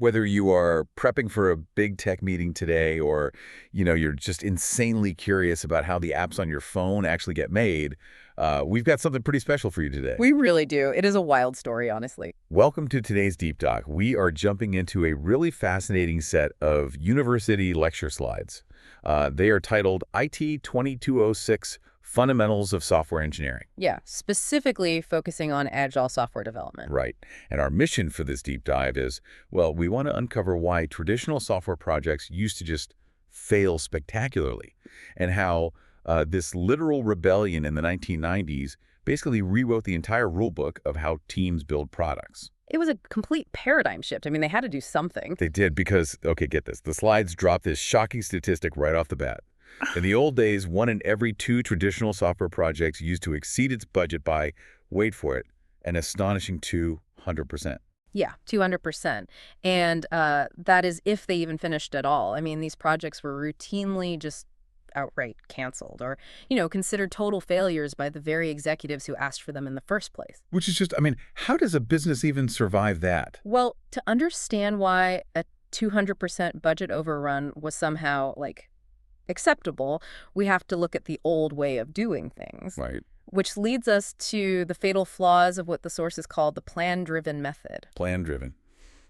Whether you are prepping for a big tech meeting today or, you're just insanely curious about how the apps on your phone actually get made, we've got something pretty special for you today. We really do. It is a wild story, honestly. Welcome to today's Deep Talk. We are jumping into a really fascinating set of university lecture slides. They are titled IT 2206 Fundamentals of Software Engineering. Yeah, specifically focusing on agile software development. Right. And our mission for this deep dive is, well, we want to uncover why traditional software projects used to just fail spectacularly and how this literal rebellion in the 1990s basically rewrote the entire rulebook of how teams build products. It was a complete paradigm shift. I mean, they had to do something. They did because, okay, get this, the slides drop this shocking statistic right off the bat. In the old days, 1 in every 2 traditional software projects used to exceed its budget by, wait for it, an astonishing 200%. Yeah, 200%. And that is if they even finished at all. I mean, these projects were routinely just outright canceled or, considered total failures by the very executives who asked for them in the first place. Which is just, how does a business even survive that? Well, to understand why a 200% budget overrun was somehow, acceptable, we have to look at the old way of doing things. Right. Which leads us to the fatal flaws of what the sources call the plan-driven method. Plan-driven.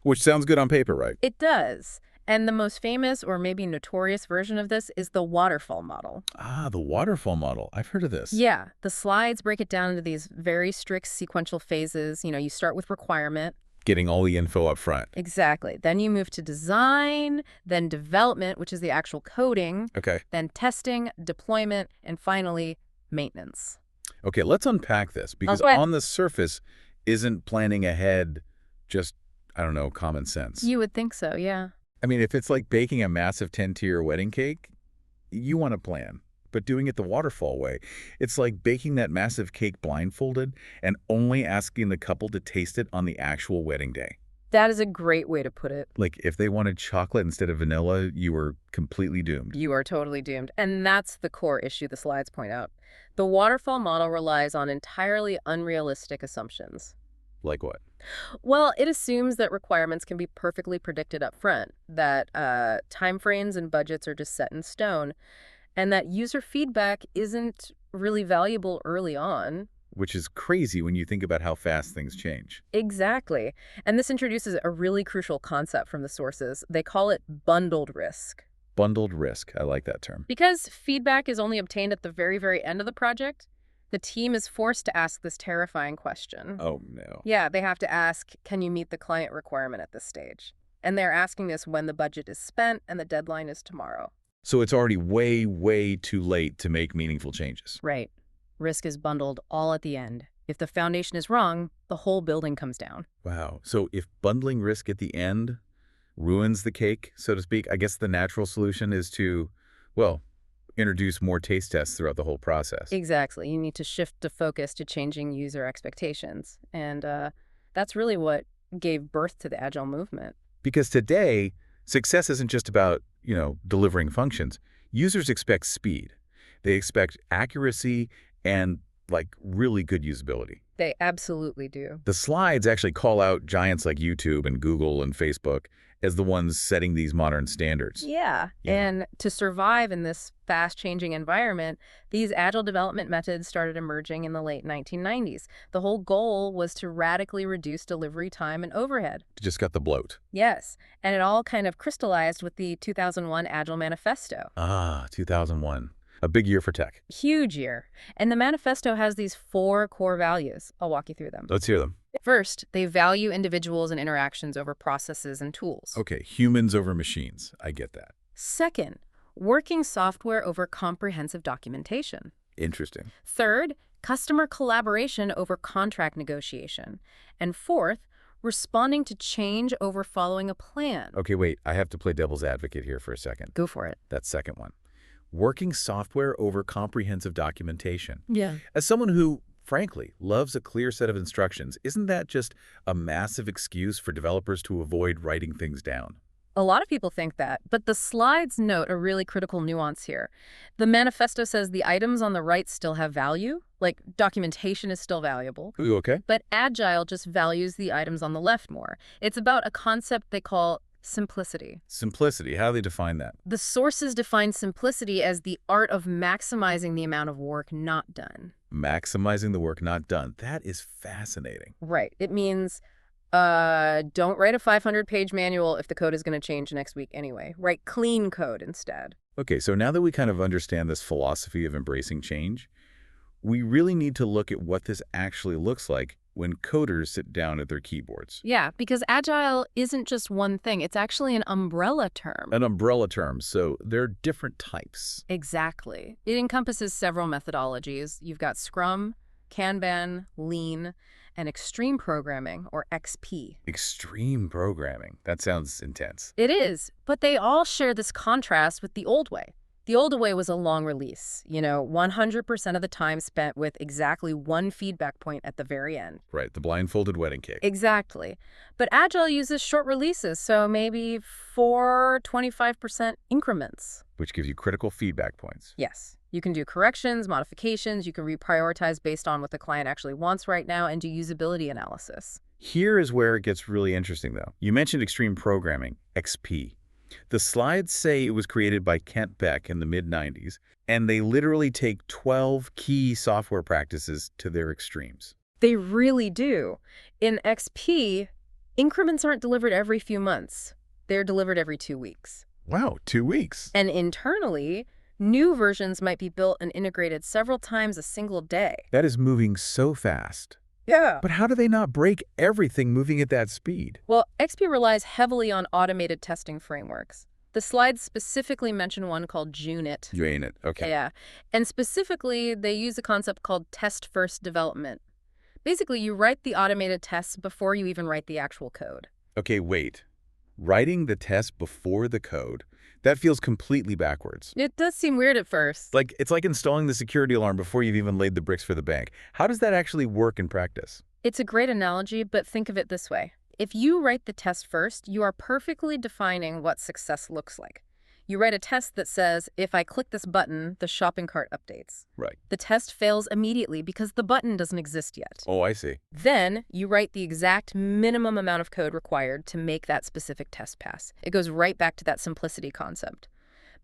Which sounds good on paper, right? It does. And the most famous or maybe notorious version of this is the waterfall model. Ah, the waterfall model. I've heard of this. Yeah. The slides break it down into these very strict sequential phases. You start with requirement. Getting all the info up front. Exactly. Then you move to design, then development, which is the actual coding. Okay. Then testing, deployment, and finally, maintenance. Okay, let's unpack this because on the surface, isn't planning ahead just, common sense? You would think so, yeah. If it's like baking a massive 10-tier wedding cake, you want to plan. But doing it the waterfall way, it's like baking that massive cake blindfolded and only asking the couple to taste it on the actual wedding day. That is a great way to put it. Like, if they wanted chocolate instead of vanilla, you were completely doomed. You are totally doomed. And that's the core issue the slides point out. The waterfall model relies on entirely unrealistic assumptions. Like what? Well, it assumes that requirements can be perfectly predicted up front, that timeframes and budgets are just set in stone, and that user feedback isn't really valuable early on. Which is crazy when you think about how fast things change. Exactly. And this introduces a really crucial concept from the sources. They call it bundled risk. Bundled risk. I like that term. Because feedback is only obtained at the very, very end of the project, the team is forced to ask this terrifying question. Oh, no. Yeah, they have to ask, can you meet the client requirement at this stage? And they're asking this when the budget is spent and the deadline is tomorrow. So it's already way, way too late to make meaningful changes. Right. Risk is bundled all at the end. If the foundation is wrong, the whole building comes down. Wow. So if bundling risk at the end ruins the cake, so to speak, I guess the natural solution is to, introduce more taste tests throughout the whole process. Exactly. You need to shift the focus to changing user expectations. And that's really what gave birth to the Agile movement. Because today, success isn't just about, delivering functions. Users expect speed. They expect accuracy and, really good usability. They absolutely do. The slides actually call out giants like YouTube and Google and Facebook as the ones setting these modern standards. Yeah. And to survive in this fast-changing environment, these agile development methods started emerging in the late 1990s. The whole goal was to radically reduce delivery time and overhead. Just got the bloat. Yes. And it all kind of crystallized with the 2001 Agile Manifesto. Ah, 2001. A big year for tech. Huge year. And the manifesto has these 4 core values. I'll walk you through them. Let's hear them. First, they value individuals and interactions over processes and tools. Okay, humans over machines. I get that. Second, working software over comprehensive documentation. Interesting. Third, customer collaboration over contract negotiation. And fourth, responding to change over following a plan. Okay, wait. I have to play devil's advocate here for a second. Go for it. That second one. Working software over comprehensive documentation. Yeah. As someone who, frankly, loves a clear set of instructions, isn't that just a massive excuse for developers to avoid writing things down? A lot of people think that, but the slides note a really critical nuance here. The manifesto says the items on the right still have value, like documentation is still valuable, Ooh, okay. but Agile just values the items on the left more. It's about a concept they call simplicity. Simplicity, how do they define that? The sources define simplicity as the art of maximizing the amount of work not done. Maximizing the work not done. That is fascinating. Right. It means don't write a 500-page manual if the code is going to change next week anyway. Write clean code instead. Okay, so now that we kind of understand this philosophy of embracing change, we really need to look at what this actually looks like when coders sit down at their keyboards. Yeah, because Agile isn't just one thing. It's actually an umbrella term. An umbrella term, so there are different types. Exactly. It encompasses several methodologies. You've got Scrum, Kanban, Lean, and Extreme Programming, or XP. Extreme programming. That sounds intense. It is, but they all share this contrast with the old way. The old way was a long release, 100% of the time spent with exactly one feedback point at the very end. Right, the blindfolded wedding cake. Exactly. But Agile uses short releases, so maybe 25% increments. Which gives you critical feedback points. Yes. You can do corrections, modifications, you can reprioritize based on what the client actually wants right now, and do usability analysis. Here is where it gets really interesting, though. You mentioned extreme programming, XP. The slides say it was created by Kent Beck in the mid-90s, and they literally take 12 key software practices to their extremes. They really do. In XP, increments aren't delivered every few months. They're delivered every 2 weeks. Wow, 2 weeks. And internally, new versions might be built and integrated several times a single day. That is moving so fast. Yeah. But how do they not break everything moving at that speed? Well, XP relies heavily on automated testing frameworks. The slides specifically mention one called Junit. Junit, okay. Yeah. And specifically, they use a concept called test-first development. Basically, you write the automated tests before you even write the actual code. Okay, wait. Writing the test before the code, that feels completely backwards. It does seem weird at first. It's like installing the security alarm before you've even laid the bricks for the bank. How does that actually work in practice? It's a great analogy, but think of it this way. If you write the test first, you are perfectly defining what success looks like. You write a test that says, if I click this button, the shopping cart updates. Right. The test fails immediately because the button doesn't exist yet. Oh, I see. Then you write the exact minimum amount of code required to make that specific test pass. It goes right back to that simplicity concept.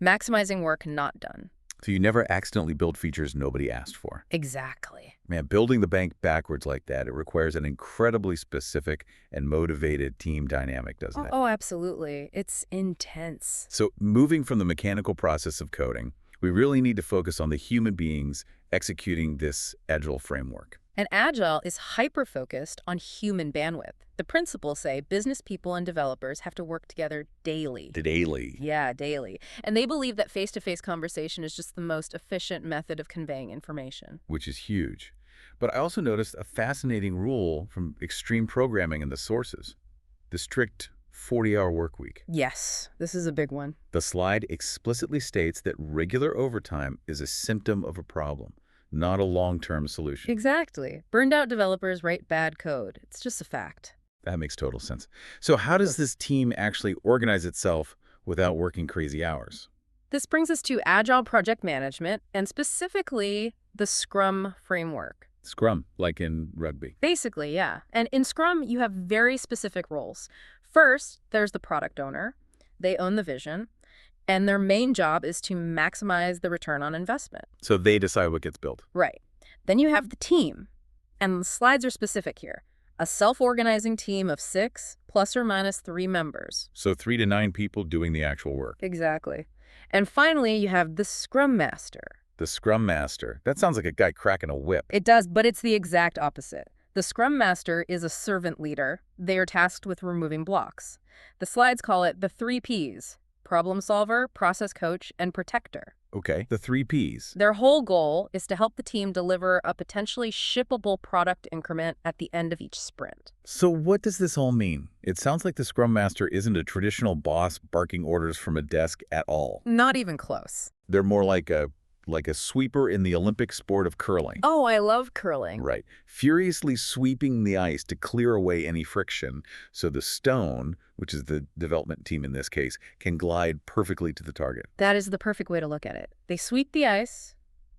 Maximizing work not done. So you never accidentally build features nobody asked for. Exactly. Man, building the bank backwards like that, it requires an incredibly specific and motivated team dynamic, doesn't it? Oh, absolutely. It's intense. So moving from the mechanical process of coding, we really need to focus on the human beings executing this Agile framework. And Agile is hyper-focused on human bandwidth. The principles say business people and developers have to work together daily. Daily. Yeah, daily. And they believe that face-to-face conversation is just the most efficient method of conveying information. Which is huge. But I also noticed a fascinating rule from extreme programming in the sources. The strict 40-hour work week. Yes, this is a big one. The slide explicitly states that regular overtime is a symptom of a problem, not a long-term solution. Exactly. Burned out developers write bad code. It's just a fact. That makes total sense. So how does this team actually organize itself without working crazy hours? This brings us to Agile project management, and specifically the Scrum framework. Scrum, like in rugby. Basically, yeah. And in Scrum, you have very specific roles. First, there's the product owner. They own the vision, and their main job is to maximize the return on investment. So they decide what gets built. Right. Then you have the team, and the slides are specific here. A self-organizing team of 6 ± 3 members. So 3 to 9 people doing the actual work. Exactly. And finally, you have the Scrum Master. The Scrum Master. That sounds like a guy cracking a whip. It does, but it's the exact opposite. The Scrum Master is a servant leader. They are tasked with removing blocks. The slides call it the 3 Ps: problem solver, process coach, and protector. Okay, the 3 Ps. Their whole goal is to help the team deliver a potentially shippable product increment at the end of each sprint. So what does this all mean? It sounds like the Scrum Master isn't a traditional boss barking orders from a desk at all. Not even close. They're more like a like a sweeper in the Olympic sport of curling. Oh, I love curling. Right. Furiously sweeping the ice to clear away any friction so the stone, which is the development team in this case, can glide perfectly to the target. That is the perfect way to look at it. They sweep the ice.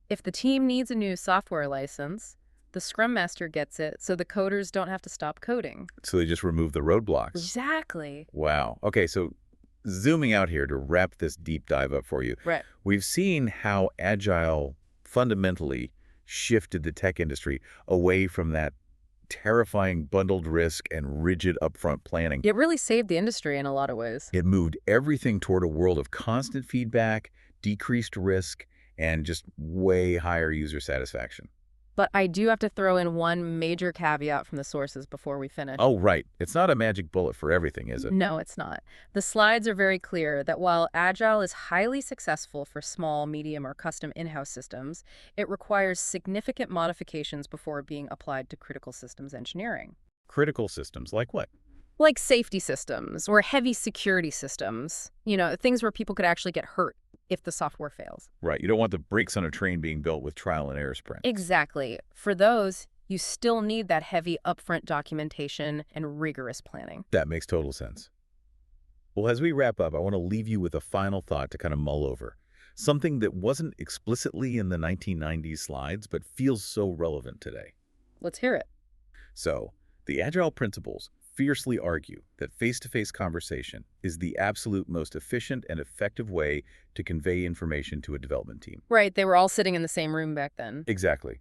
If the team needs a new software license, the Scrum Master gets it so the coders don't have to stop coding. So they just remove the roadblocks. Exactly. Wow. Okay, so zooming out here to wrap this deep dive up for you, Right. we've seen how Agile fundamentally shifted the tech industry away from that terrifying bundled risk and rigid upfront planning. It really saved the industry in a lot of ways. It moved everything toward a world of constant feedback, decreased risk, and just way higher user satisfaction. But I do have to throw in one major caveat from the sources before we finish. Oh, right. It's not a magic bullet for everything, is it? No, it's not. The slides are very clear that while Agile is highly successful for small, medium, or custom in-house systems, it requires significant modifications before being applied to critical systems engineering. Critical systems, like what? Like safety systems or heavy security systems, things where people could actually get hurt if the software fails. Right. You don't want the brakes on a train being built with trial and error sprints. Exactly. For those, you still need that heavy upfront documentation and rigorous planning. That makes total sense. Well, as we wrap up, I want to leave you with a final thought to kind of mull over. Something that wasn't explicitly in the 1990s slides, but feels so relevant today. Let's hear it. So, the Agile principles fiercely argue that face-to-face conversation is the absolute most efficient and effective way to convey information to a development team. Right, they were all sitting in the same room back then. Exactly.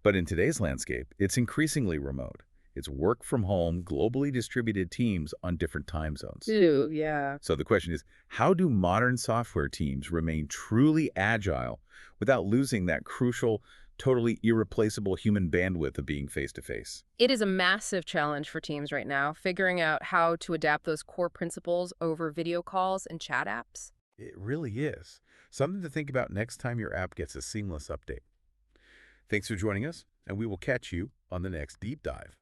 But in today's landscape, it's increasingly remote. It's work from home, globally distributed teams on different time zones. Ooh, yeah. So the question is, how do modern software teams remain truly agile without losing that crucial, totally irreplaceable human bandwidth of being face-to-face? It is a massive challenge for teams right now, figuring out how to adapt those core principles over video calls and chat apps. It really is. Something to think about next time your app gets a seamless update. Thanks for joining us, and we will catch you on the next deep dive.